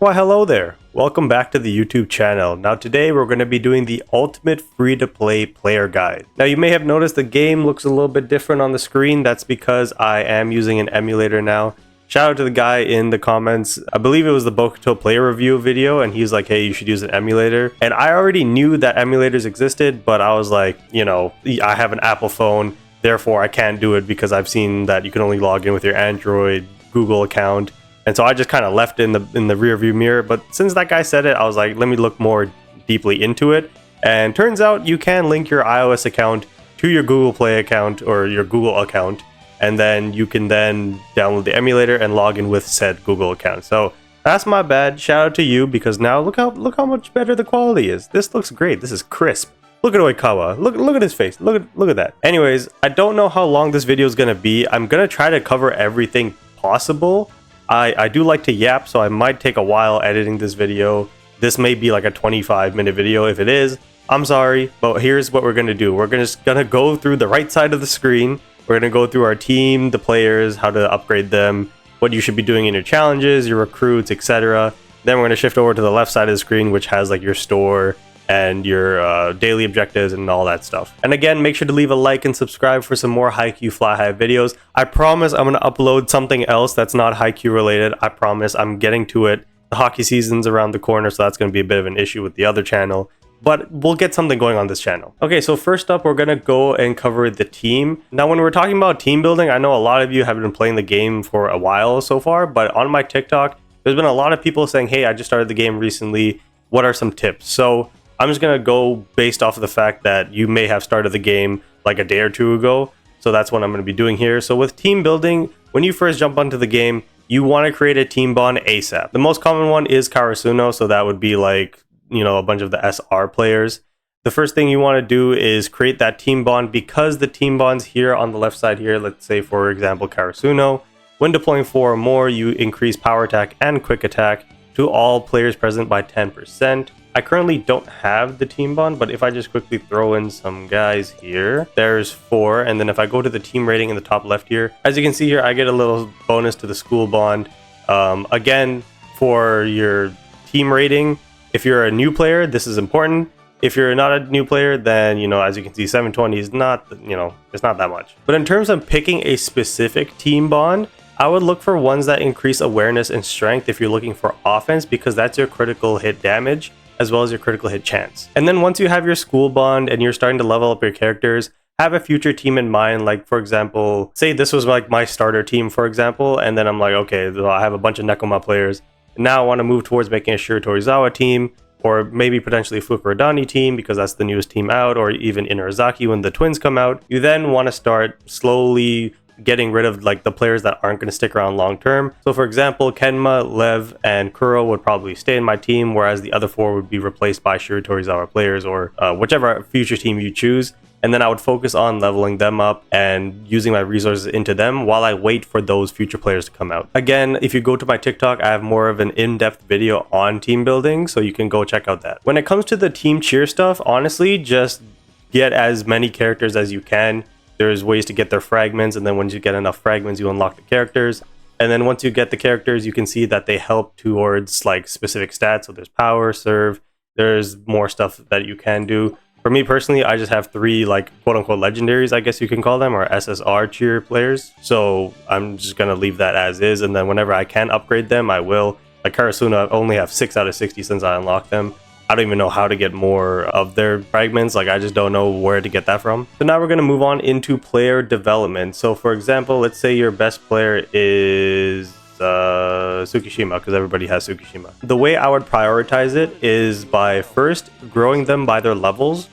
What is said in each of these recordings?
Well, hello there. Welcome back to the YouTube channel. Now today we're going to be doing the ultimate free-to-play player guide. Now you may have noticed the game looks a little bit different on the screen. That's because I am using an emulator now. Shout out to the guy in the comments. I believe it was the Bokuto player review video, and he's like, hey, you should use an emulator. And I already knew that emulators existed, but I was like, you know, I have an Apple phone, therefore I can't do it because I've seen that you can only log in with your Android Google account. And so I just kind of left it in the rear view mirror. But since that guy said it, I was like, let me look more deeply into it. And turns out you can link your iOS account to your Google Play account or your Google account. And then you can then download the emulator and log in with said Google account. So that's my bad. Shout out to you, because now look how much better the quality is. This looks great. This is crisp. Look at Oikawa. Look at his face. Look at that. Anyways, I don't know how long this video is gonna be. I'm gonna try to cover everything possible. I do like to yap, so I might take a while editing this video. This may be like a 25-minute video. If it is, I'm sorry, but here's what we're gonna do. We're gonna go through the right side of the screen. We're gonna go through our team, the players, how to upgrade them, what you should be doing in your challenges, your recruits, etc. Then we're gonna shift over to the left side of the screen, which has like your store and your daily objectives and all that stuff. And again, make sure to leave a like and subscribe for some more Haikyu Fly High videos. I promise I'm going to upload something else that's not Haikyu related. I promise. I'm getting to it. The hockey season's around the corner, so that's going to be a bit of an issue with the other channel. But we'll get something going on this channel. Okay, so first up, we're going to go and cover the team. Now, when we're talking about team building, I know a lot of you have been playing the game for a while so far, but on my TikTok, there's been a lot of people saying, hey, I just started the game recently. What are some tips? So I'm just going to go based off of the fact that you may have started the game like a day or two ago. So that's what I'm going to be doing here. So with team building, when you first jump onto the game, you want to create a team bond ASAP. The most common one is Karasuno. So that would be like, you know, a bunch of the SR players. The first thing you want to do is create that team bond, because the team bonds here on the left side here, let's say, for example, Karasuno, when deploying 4 or more, you increase power attack and quick attack to all players present by 10%. I currently don't have the team bond, but if I just quickly throw in some guys here, there's 4. And then if I go to the team rating in the top left here, as you can see here, I get a little bonus to the school bond. Again, for your team rating, if you're a new player, this is important. If you're not a new player, then, you know, as you can see, 720 is not, you know, it's not that much. But in terms of picking a specific team bond, I would look for ones that increase awareness and strength if you're looking for offense, because that's your critical hit damage as well as your critical hit chance. And then once you have your school bond and you're starting to level up your characters, have a future team in mind. Like, for example, say this was like my starter team, for example, and then I'm like, okay, well, I have a bunch of Nekoma players. Now I want to move towards making a Shiratorizawa team, or maybe potentially Fukurodani team, because that's the newest team out, or even Inarizaki when the twins come out. You then want to start slowly getting rid of like the players that aren't going to stick around long term. So for example, Kenma, Lev, and Kuro would probably stay in my team, whereas the other 4 would be replaced by Shiratorizawa players, or whichever future team you choose. And then I would focus on leveling them up and using my resources into them while I wait for those future players to come out. Again, if you go to my TikTok, I have more of an in-depth video on team building, so you can go check out that. When it comes to the team cheer stuff, honestly, just get as many characters as you can. There's ways to get their fragments, and then once you get enough fragments, you unlock the characters. And then once you get the characters, you can see that they help towards like specific stats. So there's power, serve, there's more stuff that you can do. For me personally, I just have 3 like quote unquote legendaries, I guess you can call them, or SSR tier players. So I'm just gonna leave that as is, and then whenever I can upgrade them, I will. Like Karasuno, I only have 6 out of 60 since I unlocked them. I don't even know how to get more of their fragments. Like, I just don't know where to get that from. So now we're going to move on into player development. So for example, let's say your best player is Tsukishima, because everybody has Tsukishima. The way I would prioritize it is by first growing them by their levels.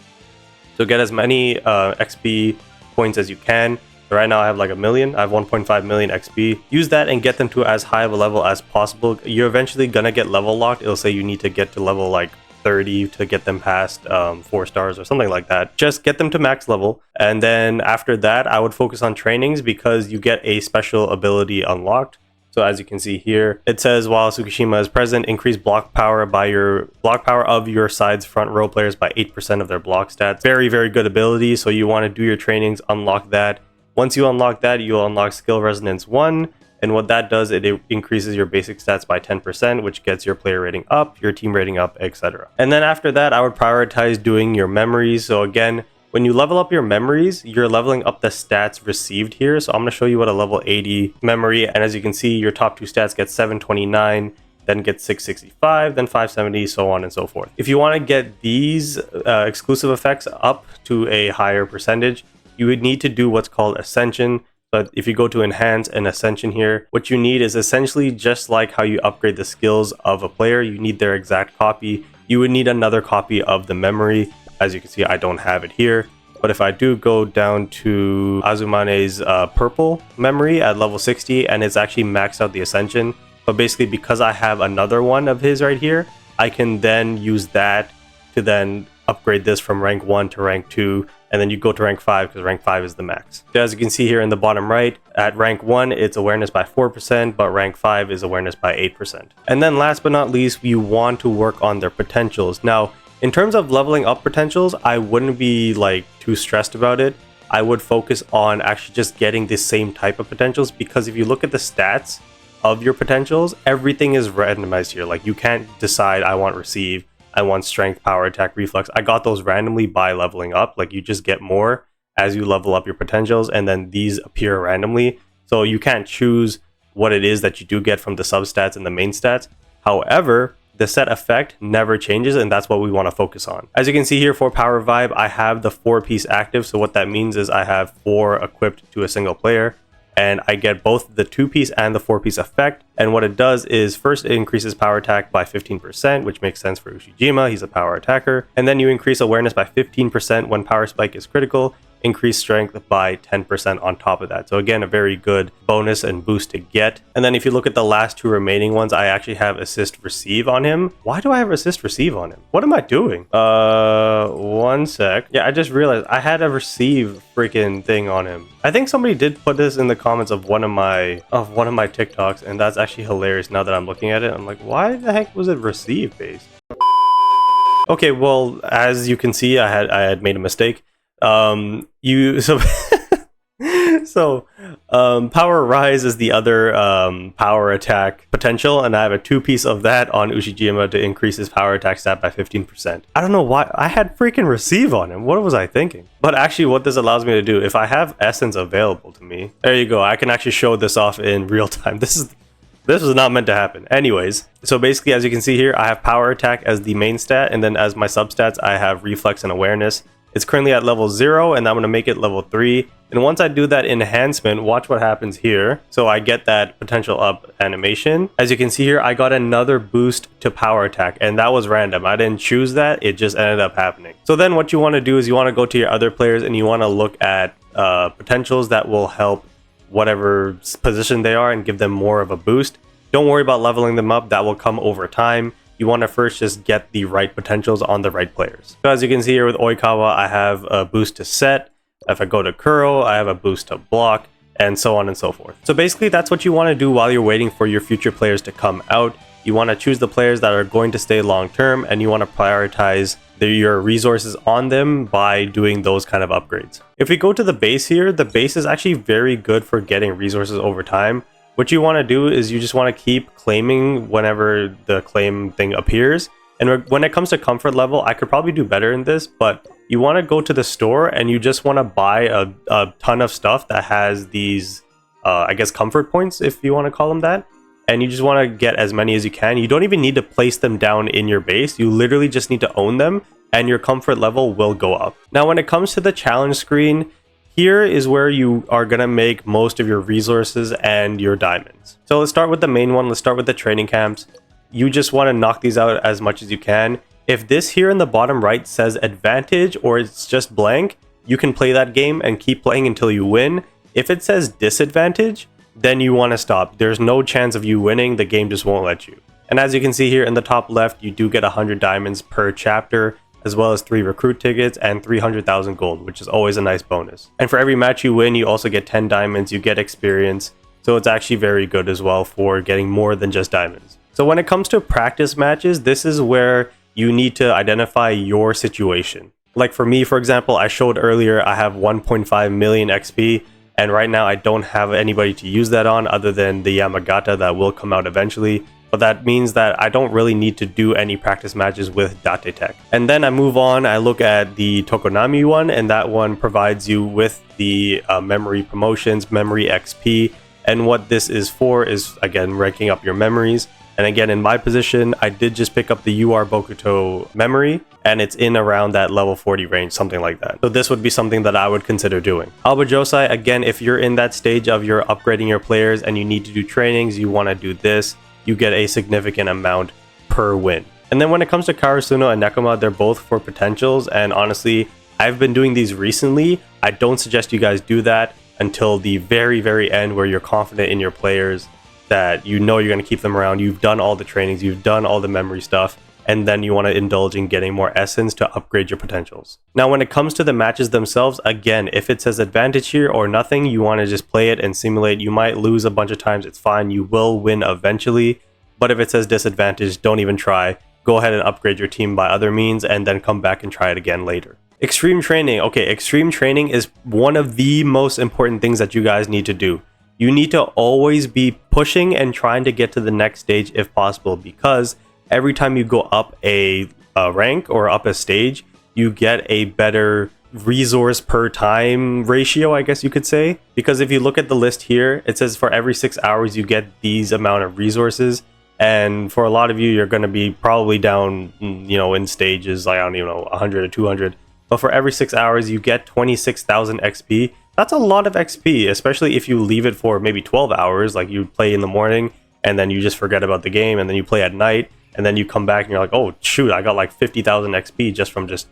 So get as many XP points as you can. Right now I have like 1 million. I have 1.5 million XP. Use that and get them to as high of a level as possible. You're eventually going to get level locked. It'll say you need to get to level like 30 to get them past 4 stars or something like that. Just get them to max level, and then after that I would focus on trainings, because you get a special ability unlocked. So as you can see here, it says while Tsukishima is present, increase block power of your side's front row players by 8% of their block stats. Very, very good ability. So you want to do your trainings, unlock that. Once you unlock that, you'll unlock skill resonance 1, And what that does, it increases your basic stats by 10%, which gets your player rating up, your team rating up, etc. And then after that, I would prioritize doing your memories. So again, when you level up your memories, you're leveling up the stats received here. So I'm going to show you what a level 80 memory, and as you can see, your top two stats get 729, then get 665, then 570, so on and so forth. If you want to get these exclusive effects up to a higher percentage, you would need to do what's called Ascension. But if you go to Enhance and Ascension here, what you need is essentially just like how you upgrade the skills of a player, you need their exact copy. You would need another copy of the memory. As you can see, I don't have it here. But if I do go down to Azumane's purple memory at level 60, and it's actually maxed out the Ascension. But basically, because I have another one of his right here, I can then use that to then upgrade this from rank 1 to rank 2, and then you go to rank 5 because rank 5 is the max. So as you can see here in the bottom right, at rank 1 it's awareness by 4%, but rank 5 is awareness by 8%. And then last but not least, you want to work on their potentials. Now, in terms of leveling up potentials, I wouldn't be like too stressed about it. I would focus on actually just getting the same type of potentials, because if you look at the stats of your potentials, everything is randomized here. Like, you can't decide I want receive, I want strength, power, attack, reflex. I got those randomly by leveling up. Like, you just get more as you level up your potentials, and then these appear randomly. So you can't choose what it is that you do get from the substats and the main stats. However, the set effect never changes, and that's what we want to focus on. As you can see here for Power Vibe, I have the 4-piece active. So what that means is I have 4 equipped to a single player, and I get both the 2-piece and the 4-piece effect. And what it does is, first it increases power attack by 15%, which makes sense for Ushijima, he's a power attacker. And then you increase awareness by 15% when power spike is critical, increase strength by 10% on top of that. So again, a very good bonus and boost to get. And then if you look at the last 2 remaining ones, I actually have assist receive on him. Why do I have assist receive on him? What am I doing? One sec. Yeah, I just realized I had a receive freaking thing on him. I think somebody did put this in the comments of one of my TikToks, and that's actually hilarious now that I'm looking at it. I'm like, why the heck was it receive based? Okay, well, as you can see, I had made a mistake. Power rise is the other power attack potential, and I have a 2-piece of that on Ushijima to increase his power attack stat by 15%. I don't know why I had freaking receive on him. What was I thinking? But actually, what this allows me to do, if I have essence available to me, there you go, I can actually show this off in real time. This was not meant to happen. Anyways, so basically, as you can see here, I have power attack as the main stat, and then as my substats, I have reflex and awareness. It's currently at level 0, and I'm going to make it level 3. And once I do that enhancement, watch what happens here. So I get that potential up animation. As you can see here, I got another boost to power attack, and that was random. I didn't choose that. It just ended up happening. So then what you want to do is you want to go to your other players, and you want to look at potentials that will help whatever position they are and give them more of a boost. Don't worry about leveling them up. That will come over time. You want to first just get the right potentials on the right players. So as you can see here with Oikawa, I have a boost to set. If I go to Kuro, I have a boost to block, and so on and so forth. So basically, that's what you want to do while you're waiting for your future players to come out. You want to choose the players that are going to stay long term, and you want to prioritize your resources on them by doing those kind of upgrades. If we go to the base here, the base is actually very good for getting resources over time. What you want to do is you just want to keep claiming whenever the claim thing appears. And when it comes to comfort level, I could probably do better in this, but you want to go to the store and you just want to buy a ton of stuff that has these, I guess, comfort points, if you want to call them that. And you just want to get as many as you can. You don't even need to place them down in your base. You literally just need to own them, and your comfort level will go up. Now, when it comes to the challenge screen, here is where you are going to make most of your resources and your diamonds. So let's start with the main one. Let's start with the training camps. You just want to knock these out as much as you can. If this here in the bottom right says advantage or it's just blank, you can play that game and keep playing until you win. If it says disadvantage, then you want to stop. There's no chance of you winning. The game just won't let you. And as you can see here in the top left, you do get 100 diamonds per chapter, as well as 3 recruit tickets and 300,000 gold, which is always a nice bonus. And for every match you win, you also get 10 diamonds, you get experience. So it's actually very good as well for getting more than just diamonds. So when it comes to practice matches, this is where you need to identify your situation. Like for me, for example, I showed earlier I have 1.5 million XP, And right now I don't have anybody to use that on other than the Yamagata that will come out eventually. But that means that I don't really need to do any practice matches with Date Tech. And then I move on, I look at the Tokonami one, and that one provides you with the memory promotions, memory XP. And what this is for is, again, ranking up your memories. And again, in my position, I did just pick up the UR Bokuto memory, and it's in around that level 40 range, something like that. So this would be something that I would consider doing. Alba Josai, again, if you're in that stage of you're upgrading your players and you need to do trainings, you want to do this, you get a significant amount per win. And then when it comes to Karasuno and Nekoma, they're both for potentials, and honestly, I've been doing these recently. I don't suggest you guys do that until the very, very end where you're confident in your players, that you know you're going to keep them around, you've done all the trainings, you've done all the memory stuff, and then you want to indulge in getting more essence to upgrade your potentials. Now, when it comes to the matches themselves, again, if it says advantage here or nothing, you want to just play it and simulate. You might lose a bunch of times, it's fine, you will win eventually, but if it says disadvantage, don't even try. Go ahead and upgrade your team by other means, and then come back and try it again later. Extreme training. Okay, extreme training is one of the most important things that you guys need to do. You need to always be pushing and trying to get to the next stage if possible, because every time you go up a rank or up a stage, you get a better resource per time ratio, I guess you could say. Because if you look at the list here, it says for every 6 hours you get these amount of resources, and for a lot of you, you're going to be probably down, in stages, like, I don't even know, 100 or 200. But for every 6 hours, you get 26,000 XP. That's a lot of XP, especially if you leave it for maybe 12 hours, like you play in the morning and then you just forget about the game, and then you play at night and then you come back and you're like, oh shoot, I got like 50,000 XP just from just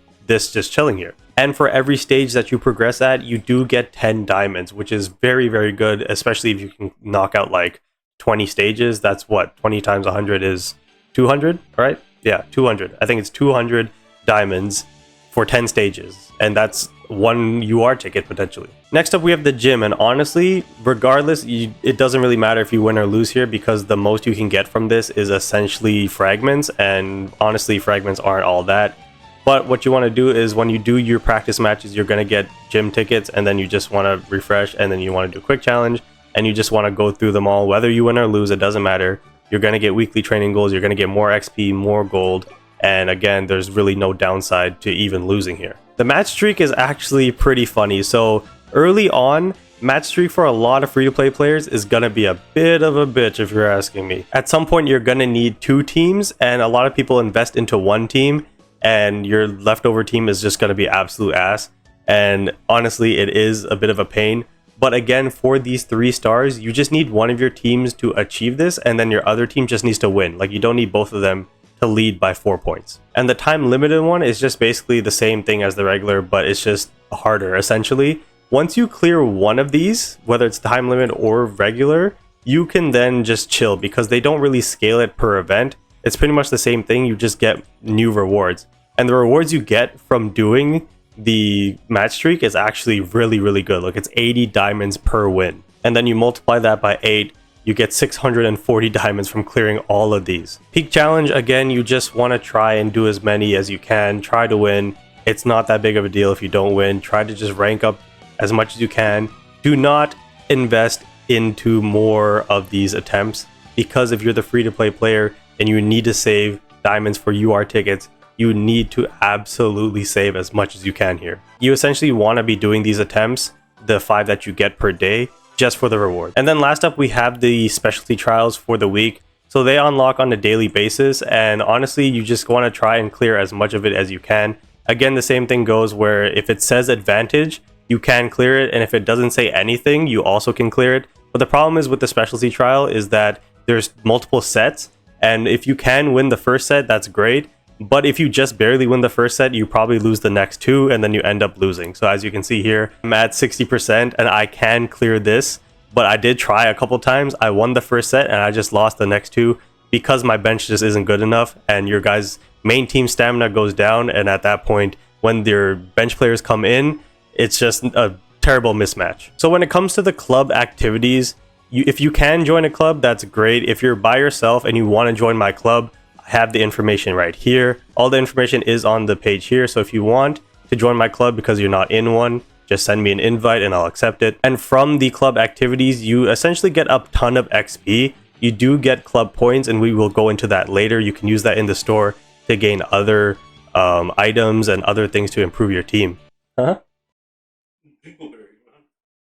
chilling here. And for every stage that you progress at, you do get 10 diamonds, which is very, very good, especially if you can knock out like 20 stages. That's what, 20 times 100 is 200, right? Yeah, 200. I think it's 200 diamonds for 10 stages, and that's one UR ticket potentially. Next up, we have the gym, and honestly, regardless, it doesn't really matter if you win or lose here, because the most you can get from this is essentially fragments, and honestly, fragments aren't all that. But what you want to do is when you do your practice matches, you're going to get gym tickets, and then you just want to refresh, and then you want to do a quick challenge, and you just want to go through them all. Whether you win or lose, it doesn't matter. You're going to get weekly training goals, you're going to get more XP, more gold, and again, there's really no downside to even losing here. The match streak is actually pretty funny. So early on, match streak for a lot of free-to-play players is gonna be a bit of a bitch if you're asking me. At some point, you're gonna need 2 teams, and a lot of people invest into 1 team, and your leftover team is just gonna be absolute ass. And honestly, it is a bit of a pain. But again, for these 3 stars, you just need one of your teams to achieve this, and then your other team just needs to win. Like, you don't need both of them to lead by 4 points. And the time limited one is just basically the same thing as the regular, but it's just harder essentially. Once you clear one of these, whether it's time limit or regular, you can then just chill, because they don't really scale it per event. It's pretty much the same thing, you just get new rewards. And the rewards you get from doing the match streak is actually really, really good. Look, it's 80 diamonds per win. And then you multiply that by 8, you get 640 diamonds from clearing all of these. Peak challenge, again, you just want to try and do as many as you can. Try to win. It's not that big of a deal if you don't win. Try to just rank up as much as you can. Do not invest into more of these attempts, because if you're the free-to-play player and you need to save diamonds for UR tickets, you need to absolutely save as much as you can here. You essentially want to be doing these attempts, the 5 that you get per day, just for the reward. And then last up, we have the specialty trials for the week. So they unlock on a daily basis, and honestly, you just want to try and clear as much of it as you can. Again, the same thing goes where if it says advantage, you can clear it, and if it doesn't say anything, you also can clear it. But the problem is with the specialty trial is that there's multiple sets, and if you can win the first set, that's great. But if you just barely win the first set, you probably lose the next 2, and then you end up losing. So as you can see here, I'm at 60% and I can clear this, but I did try a couple times. I won the first set and I just lost the next 2 because my bench just isn't good enough, and your guys' main team stamina goes down, and at that point, when their bench players come in, it's just a terrible mismatch. So when it comes to the club activities, if you can join a club, that's great. If you're by yourself and you want to join my club, I have the information right here. All the information is on the page here, so if you want to join my club because you're not in one, just send me an invite and I'll accept it. And from the club activities, you essentially get a ton of XP. You do get club points, and we will go into that later. You can use that in the store to gain other items and other things to improve your team. Huh?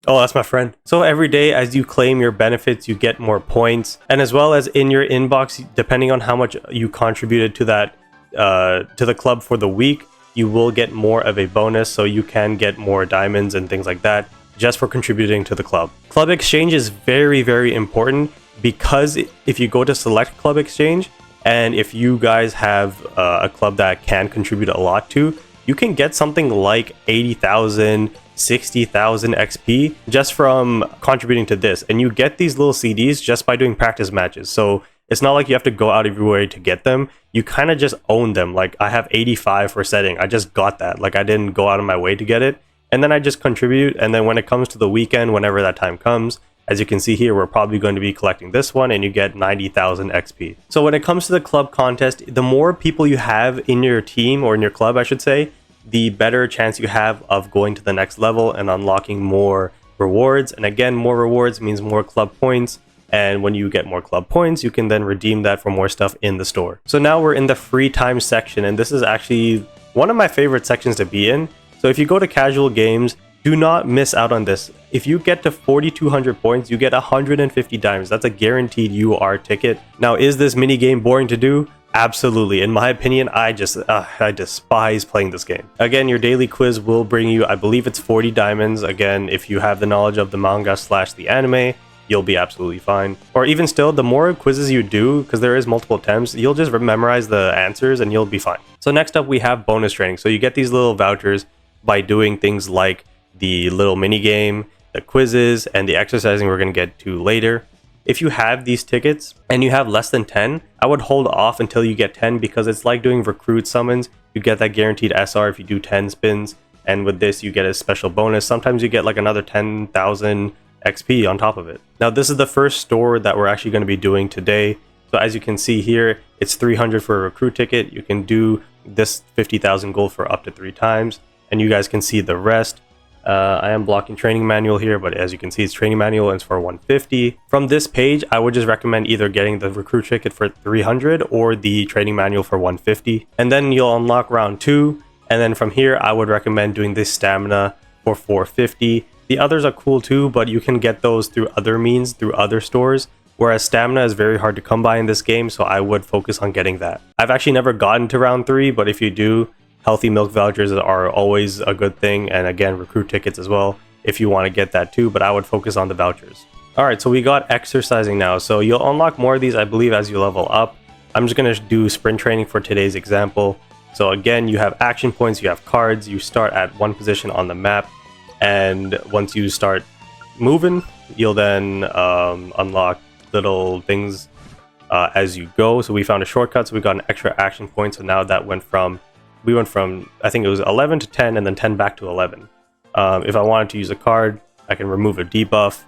Oh, that's my friend. So every day as you claim your benefits, you get more points. And as well as in your inbox, depending on how much you contributed to that to the club for the week, you will get more of a bonus. So you can get more diamonds and things like that just for contributing to the club. Club exchange is very, very important, because if you go to select club exchange, and if you guys have a club that can contribute a lot to, you can get something like 80,000, 60,000 XP just from contributing to this. And you get these little CDs just by doing practice matches. So it's not like you have to go out of your way to get them. You kind of just own them. Like I have 85 for setting. I just got that. Like I didn't go out of my way to get it. And then I just contribute. And then when it comes to the weekend, whenever that time comes, as you can see here, we're probably going to be collecting this one, and you get 90,000 XP. So when it comes to the club contest, the more people you have in your team, or in your club, I should say, the better chance you have of going to the next level and unlocking more rewards. And again, more rewards means more club points. And when you get more club points, you can then redeem that for more stuff in the store. So now we're in the free time section, and this is actually one of my favorite sections to be in. So if you go to casual games, do not miss out on this. If you get to 4,200 points, you get 150 diamonds. That's a guaranteed UR ticket. Now, is this mini game boring to do? Absolutely. In my opinion, I despise playing this game. Again, your daily quiz will bring you, I believe it's 40 diamonds. Again, if you have the knowledge of the manga / the anime, you'll be absolutely fine. Or even still, the more quizzes you do, because there is multiple attempts, you'll just memorize the answers and you'll be fine. So next up, we have bonus training. So you get these little vouchers by doing things like the little mini game, the quizzes, and the exercising we're going to get to later. If you have these tickets and you have less than 10, I would hold off until you get 10, because it's like doing recruit summons. You get that guaranteed SR if you do 10 spins, and with this you get a special bonus. Sometimes you get like another 10,000 XP on top of it. Now this is the first store that we're actually going to be doing today. So as you can see here, it's 300 for a recruit ticket. You can do this 50,000 gold for up to 3 times, and you guys can see the rest. I am blocking training manual here, but as you can see, it's training manual and it's for 150. From this page, I would just recommend either getting the recruit ticket for 300 or the training manual for 150. And then you'll unlock round 2. And then from here, I would recommend doing this stamina for 450. The others are cool too, but you can get those through other means, through other stores. Whereas stamina is very hard to come by in this game, so I would focus on getting that. I've actually never gotten to round 3, but if you do, healthy milk vouchers are always a good thing, and again, recruit tickets as well if you want to get that too, but I would focus on the vouchers. Alright, so we got exercising now, so you'll unlock more of these, I believe, as you level up. I'm just going to do sprint training for today's example. So again, you have action points, you have cards, you start at one position on the map, and once you start moving, you'll then unlock little things as you go. So we found a shortcut, so we got an extra action point, so now that we went from, I think it was 11 to 10, and then 10 back to 11. If I wanted to use a card, I can remove a debuff.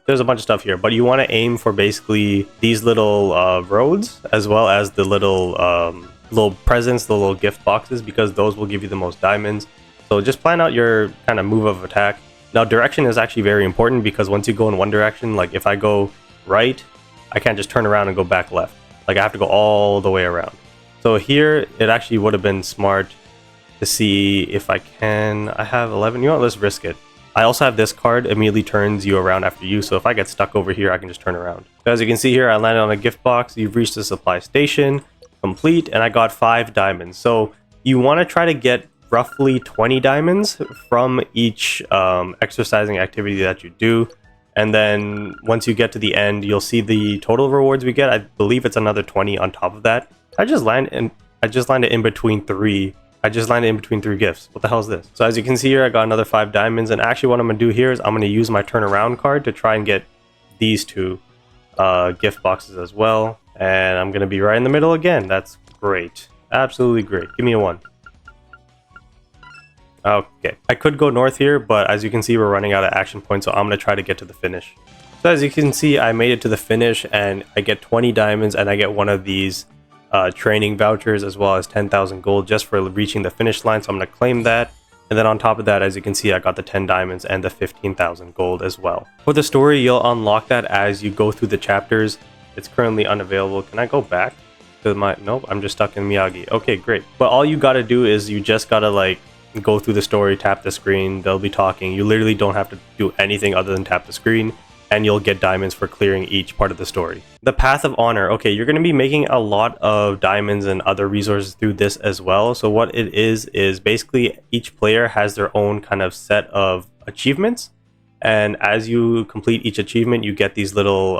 There's a bunch of stuff here, but you want to aim for basically these little roads, as well as the little presents, the little gift boxes, because those will give you the most diamonds. So just plan out your kind of move of attack. Now, direction is actually very important, because once you go in one direction, like if I go right, I can't just turn around and go back left. Like I have to go all the way around. So here, it actually would have been smart to see if I can. I have 11. You know what? Let's risk it. I also have this card, immediately turns you around after you. So if I get stuck over here, I can just turn around. So as you can see here, I landed on a gift box. You've reached the supply station, complete, and I got 5 diamonds. So you want to try to get roughly 20 diamonds from each exercising activity that you do. And then once you get to the end, you'll see the total rewards we get. I believe it's another 20 on top of that. I just landed in between 3. I just landed in between 3 gifts. What the hell is this? So as you can see here, I got another 5 diamonds. And actually what I'm going to do here is I'm going to use my turnaround card to try and get these 2 gift boxes as well. And I'm going to be right in the middle again. That's great. Absolutely great. Give me a 1. Okay. I could go north here, but as you can see, we're running out of action points. So I'm going to try to get to the finish. So as you can see, I made it to the finish and I get 20 diamonds and I get one of these training vouchers, as well as 10,000 gold just for reaching the finish line. So I'm going to claim that. And then on top of that, as you can see, I got the 10 diamonds and the 15,000 gold as well. For the story, you'll unlock that as you go through the chapters. It's currently unavailable. Can I go back to my... Nope, I'm just stuck in Miyagi. Okay, great. But all you gotta do is you just gotta like go through the story, tap the screen, they'll be talking. You literally don't have to do anything other than tap the screen, and you'll get diamonds for clearing each part of the story. The Path of Honor. Okay, you're going to be making a lot of diamonds and other resources through this as well. So what it is basically each player has their own kind of set of achievements. And as you complete each achievement, you get these little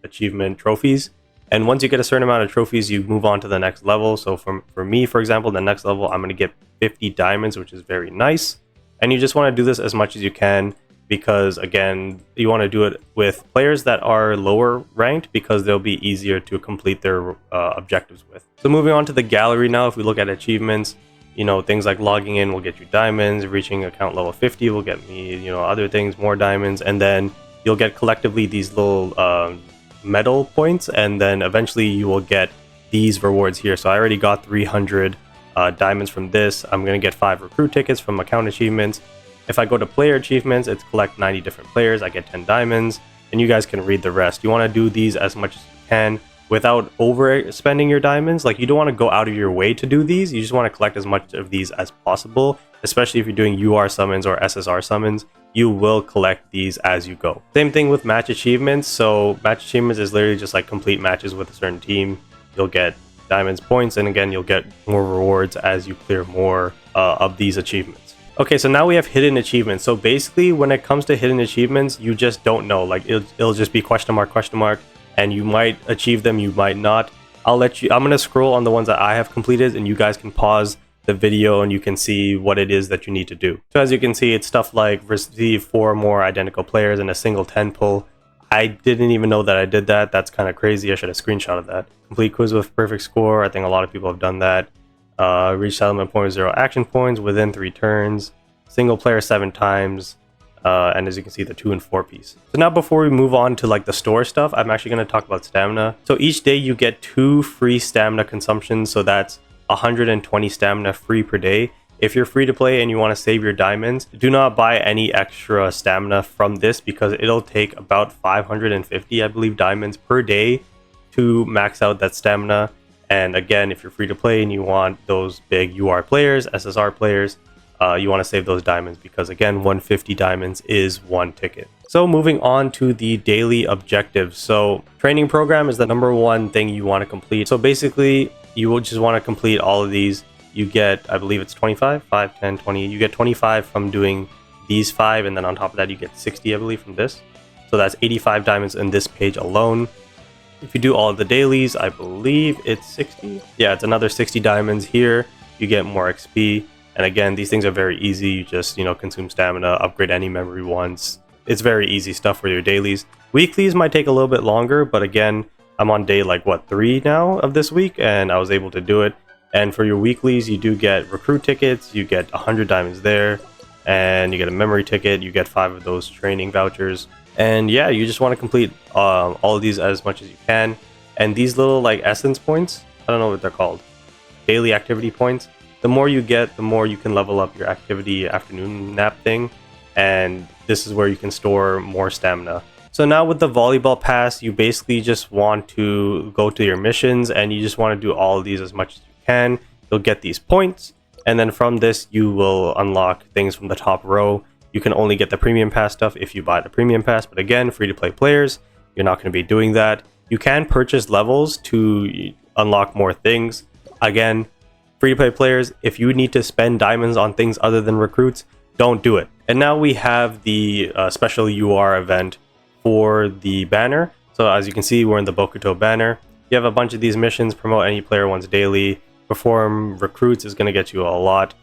achievement trophies. And once you get a certain amount of trophies, you move on to the next level. So for me, for example, the next level, I'm going to get 50 diamonds, which is very nice. And you just want to do this as much as you can, because again, you want to do it with players that are lower ranked because they'll be easier to complete their objectives with. So moving on to the gallery now, if we look at achievements, you know, things like logging in will get you diamonds, reaching account level 50 will get me, you know, other things, more diamonds, and then you'll get collectively these little medal points, and then eventually you will get these rewards here. So I already got 300 diamonds from this. I'm going to get 5 recruit tickets from account achievements. If I go to player achievements, it's collect 90 different players. I get 10 diamonds, and you guys can read the rest. You want to do these as much as you can without overspending your diamonds. Like, you don't want to go out of your way to do these. You just want to collect as much of these as possible, especially if you're doing UR summons or SSR summons. You will collect these as you go. Same thing with match achievements. So match achievements is literally just like complete matches with a certain team. You'll get diamonds, points, and again, you'll get more rewards as you clear more of these achievements. Okay, so now we have hidden achievements. So basically, when it comes to hidden achievements, you just don't know. Like, it'll just be question mark, and you might achieve them, you might not. I'm gonna scroll on the ones that I have completed, and you guys can pause the video and you can see what it is that you need to do. So as you can see, it's stuff like receive 4 more identical players in a single 10 pull. I didn't even know that I did that. That's kind of crazy. I should have screenshotted that. Complete quiz with perfect score. I think a lot of people have done that. Reach settlement point with 0 action points within 3 turns. Single player 7 times. And as you can see, the 2 and 4 piece. So now before we move on to like the store stuff, I'm actually going to talk about stamina. So each day you get 2 free stamina consumptions. So that's 120 stamina free per day. If you're free to play and you want to save your diamonds, do not buy any extra stamina from this, because it'll take about 550, I believe, diamonds per day to max out that stamina. And again, if you're free to play and you want those big UR players, SSR players, you want to save those diamonds, because again, 150 diamonds is 1 ticket. So moving on to the daily objectives. So training program is the #1 thing you want to complete. So basically, you will just want to complete all of these. You get, I believe it's 25, 5, 10, 20. You get 25 from doing these 5, and then on top of that, you get 60, I believe, from this. So that's 85 diamonds in this page alone. If you do all of the dailies, I believe it's 60. Yeah, it's another 60 diamonds here. You get more XP. And again, these things are very easy. You just, you know, consume stamina, upgrade any memory once. It's very easy stuff for your dailies. Weeklies might take a little bit longer, but again, I'm on day like, what, 3 now of this week, and I was able to do it. And for your weeklies, you do get recruit tickets, you get 100 diamonds there, and you get a memory ticket, you get 5 of those training vouchers. And yeah, you just want to complete all of these as much as you can. And these little like essence points, I don't know what they're called, daily activity points, the more you get, the more you can level up your activity afternoon nap thing. And this is where you can store more stamina. So now with the volleyball pass, you basically just want to go to your missions, and you just want to do all of these as much as you can. You'll get these points, and then from this you will unlock things from the top row. You can only get the premium pass stuff if you buy the premium pass, but again, free to play players, you're not going to be doing that. You can purchase levels to unlock more things. Again, free to play players, if you need to spend diamonds on things other than recruits, don't do it. And now we have the special UR event for the banner. So as you can see, we're in the Bokuto banner. You have a bunch of these missions. Promote any player once daily. Perform recruits is going to get you a lot.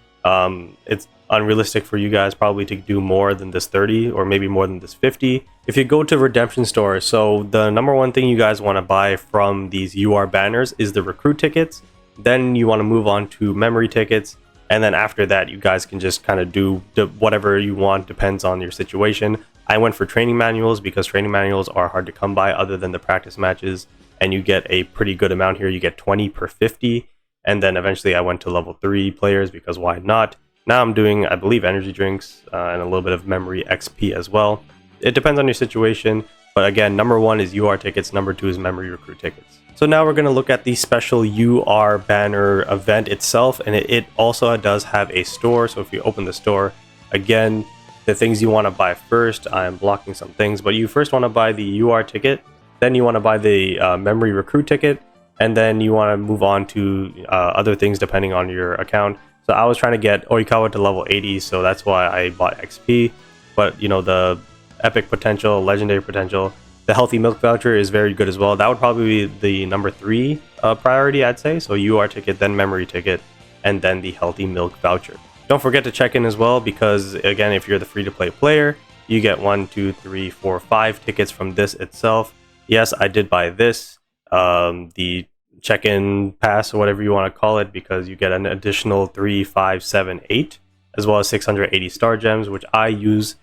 It's unrealistic for you guys probably to do more than this 30, or maybe more than this 50. If you go to redemption store, so the #1 thing you guys want to buy from these UR banners is the recruit tickets. Then you want to move on to memory tickets, and then after that you guys can just kind of do whatever you want, depends on your situation. I went for training manuals because training manuals are hard to come by other than the practice matches, and you get a pretty good amount here. You get 20 per 50. And then eventually I went to level 3 players because why not? Now I'm doing, I believe, energy drinks and a little bit of memory XP as well. It depends on your situation, but again, number 1 is UR tickets, number 2 is memory recruit tickets. So now we're going to look at the special UR banner event itself, and it also does have a store. So if you open the store, again, the things you want to buy first, I'm blocking some things, but you first want to buy the UR ticket, then you want to buy the memory recruit ticket, and then you want to move on to other things depending on your account. So I was trying to get Oikawa to level 80, so that's why I bought XP. But, you know, the epic potential, legendary potential, the healthy milk voucher is very good as well. That would probably be the number 3 priority, I'd say. So UR ticket, then memory ticket, and then the healthy milk voucher. Don't forget to check in as well, because again, if you're the free-to-play player, you get 1, 2, 3, 4, 5 tickets from this itself. Yes, I did buy this, the check-in pass or whatever you want to call it, because you get an additional 3, 5, 7, 8, as well as 680 star gems, which I use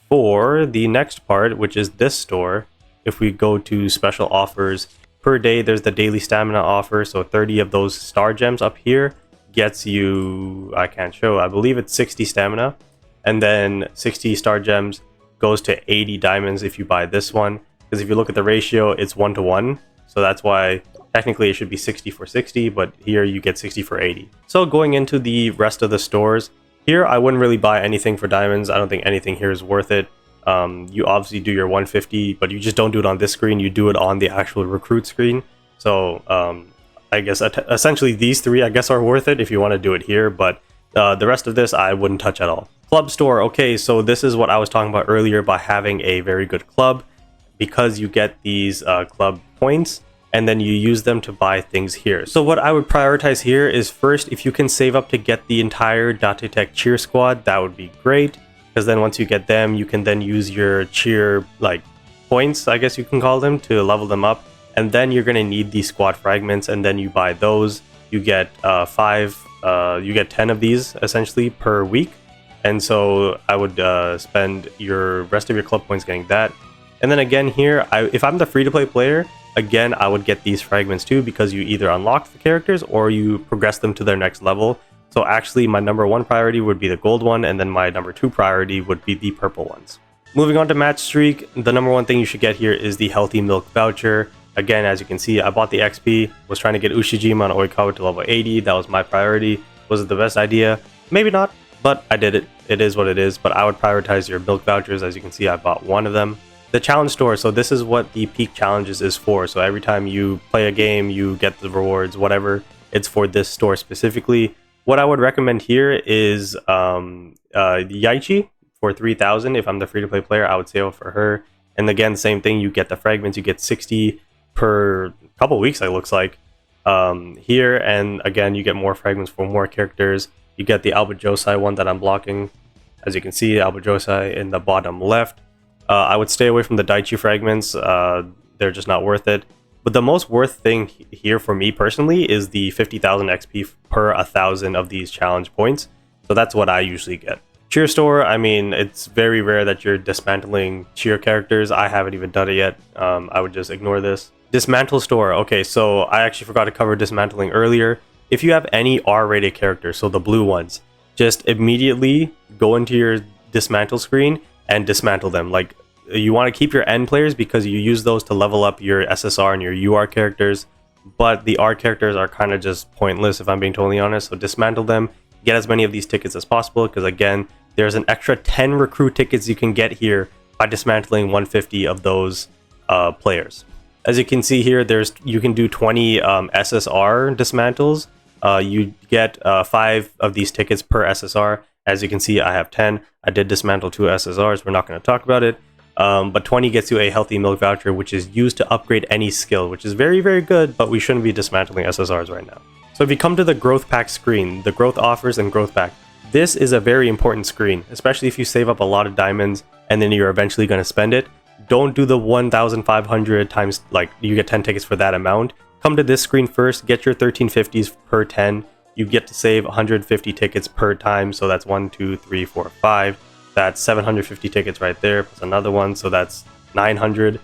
for the next part, which is this store. If we go to special offers per day, there's the daily stamina offer. So 30 of those star gems up here gets you, I can't show, I believe it's 60 stamina, and then 60 star gems goes to 80 diamonds if you buy this one, because if you look at the ratio, it's 1 to 1. So that's why technically it should be 60 for 60, but here you get 60 for 80. So going into the rest of the stores, here I wouldn't really buy anything for diamonds. I don't think anything here is worth it. You obviously do your 150, but you just don't do it on this screen, you do it on the actual recruit screen. So I guess essentially these 3 I guess are worth it if you want to do it here, but the rest of this I wouldn't touch at all. Club store, okay, so this is what I was talking about earlier by having a very good club, because you get these club points and then you use them to buy things here. So what I would prioritize here is, first, if you can save up to get the entire Datetech cheer squad, that would be great, because then once you get them, you can then use your cheer like points, I guess you can call them, to level them up. And then you're going to need these squad fragments, and then you buy those. You get 10 of these essentially per week. And so I would spend your rest of your club points getting that. And then again here, if I'm the free-to-play player, again, I would get these fragments too, because you either unlock the characters or you progress them to their next level. So actually my number 1 priority would be the gold one, and then my number 2 priority would be the purple ones. Moving on to match streak, the number 1 thing you should get here is the healthy milk voucher. Again, as you can see, I bought the XP, was trying to get Ushijima and Oikawa to level 80. That was my priority. Was it the best idea? Maybe not, but I did it. It is what it is, but I would prioritize your milk vouchers. As you can see, I bought 1 of them. The challenge store, so this is what the peak challenges is for. So every time you play a game, you get the rewards, whatever. It's for this store specifically. What I would recommend here is Yaichi for 3,000. If I'm the free-to-play player, I would save for her. And again, same thing, you get the fragments, you get 60 per couple weeks, it looks like, here. And again, you get more fragments for more characters. You get the Alba Josai one that I'm blocking. As you can see, Alba Josai in the bottom left. I would stay away from the Daichi fragments. They're just not worth it. But the most worth thing here for me personally is the 50,000 XP per 1,000 of these challenge points. So that's what I usually get. Cheer store, I mean, it's very rare that you're dismantling cheer characters. I haven't even done it yet. I would just ignore this. Dismantle store. Okay, so I actually forgot to cover dismantling earlier. If you have any R-rated characters, so the blue ones, just immediately go into your dismantle screen and dismantle them. Like, you want to keep your N players because you use those to level up your SSR and your UR characters, but the R characters are kind of just pointless if I'm being totally honest. So dismantle them, get as many of these tickets as possible, because again, there's an extra 10 recruit tickets you can get here by dismantling 150 of those players. As you can see here, you can do 20 SSR dismantles. You get 5 of these tickets per SSR. As you can see, I have 10. I did dismantle 2 SSRs. We're not going to talk about it. But 20 gets you a healthy milk voucher, which is used to upgrade any skill, which is very, very good, but we shouldn't be dismantling SSRs right now. So if you come to the growth pack screen, the growth offers and growth pack, this is a very important screen, especially if you save up a lot of diamonds and then you're eventually going to spend it. Don't do the 1,500 times, like, you get 10 tickets for that amount. Come to this screen first, get your 1350s per 10. You get to save 150 tickets per time, so that's 1, 2, 3, 4, 5. That's 750 tickets right there, plus another one, so that's 900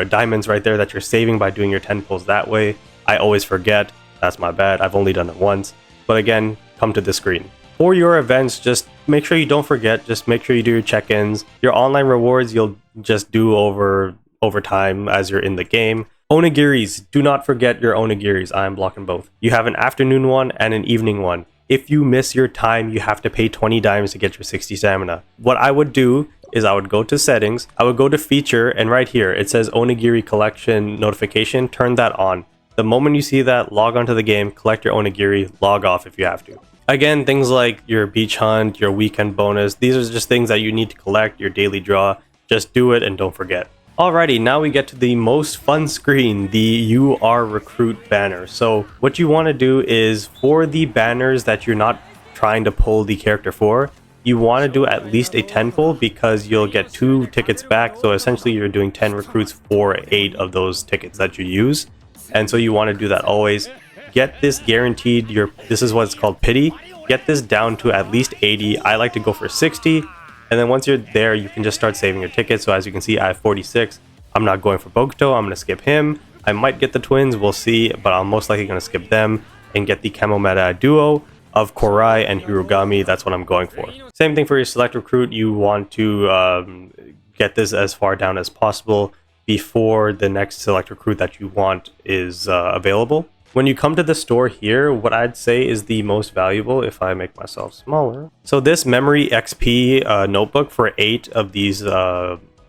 diamonds right there that you're saving by doing your 10 pulls that way. I always forget, that's my bad, I've only done it once. But again, come to this screen. For your events, just make sure you don't forget, just make sure you do your check-ins. Your online rewards, you'll just do over time as you're in the game. Onigiris, do not forget your onigiris. I'm blocking both. You have an afternoon one and an evening one. If you miss your time, you have to pay 20 dimes to get your 60 stamina. What I would do is I would go to settings, I would go to feature, and right here it says onigiri collection notification, turn that on. The moment you see that, log onto the game, collect your onigiri, log off if you have to. Again, things like your beach hunt, your weekend bonus, these are just things that you need to collect, your daily draw. Just do it and don't forget. Alrighty, now we get to the most fun screen, the You Are Recruit banner. So what you want to do is, for the banners that you're not trying to pull the character for, you want to do at least a 10 pull because you'll get 2 tickets back. So essentially you're doing 10 recruits for 8 of those tickets that you use. And so you want to do that always. Get this guaranteed, this is what's called pity. Get this down to at least 80. I like to go for 60. And then once you're there, you can just start saving your tickets. So as you can see, I have 46. I'm not going for Bokuto. I'm going to skip him. I might get the twins. We'll see. But I'm most likely going to skip them and get the Camo Meta duo of Korai and Hirogami. That's what I'm going for. Same thing for your select recruit. You want to get this as far down as possible before the next select recruit that you want is available. When you come to the store here, what I'd say is the most valuable, if I make myself smaller. So this Memory XP notebook for 8 of these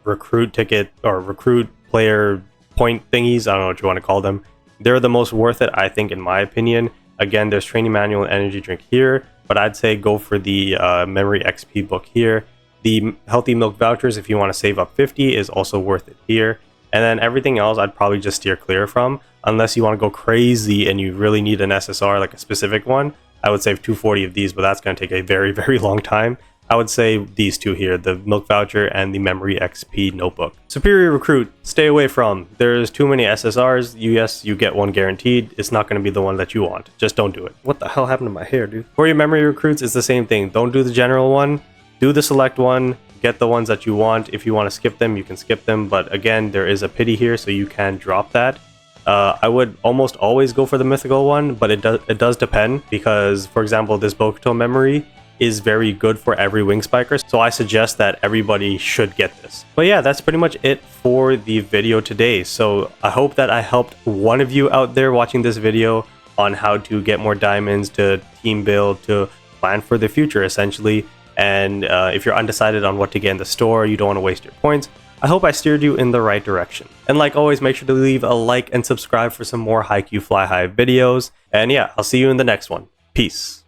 recruit ticket or recruit player point thingies, I don't know what you want to call them. They're the most worth it, I think, in my opinion. Again, there's training manual and energy drink here, but I'd say go for the Memory XP book here. The healthy milk vouchers, if you want to save up 50, is also worth it here. And then everything else I'd probably just steer clear from, unless you want to go crazy and you really need an SSR, like a specific one. I would save 240 of these, but that's going to take a very, very long time. I would say these two here, the milk voucher and the Memory XP notebook. Superior recruit, stay away from. There's too many SSRs. Yes, you get one guaranteed. It's not going to be the one that you want. Just don't do it. What the hell happened to my hair, dude? For your memory recruits, it's the same thing. Don't do the general one. Do the select one. Get the ones that you want. If you want to skip them, you can skip them. But again, there is a pity here, so you can drop that. I would almost always go for the mythical one, but it does depend because, for example, this Bokuto memory is very good for every wing spiker, so I suggest that everybody should get this. But yeah, that's pretty much it for the video today. So I hope that I helped one of you out there watching this video on how to get more diamonds, to team build, to plan for the future essentially. And if you're undecided on what to get in the store, you don't want to waste your points, I hope I steered you in the right direction. And like always, make sure to leave a like and subscribe for some more Haikyu Fly High videos. And yeah, I'll see you in the next one. Peace.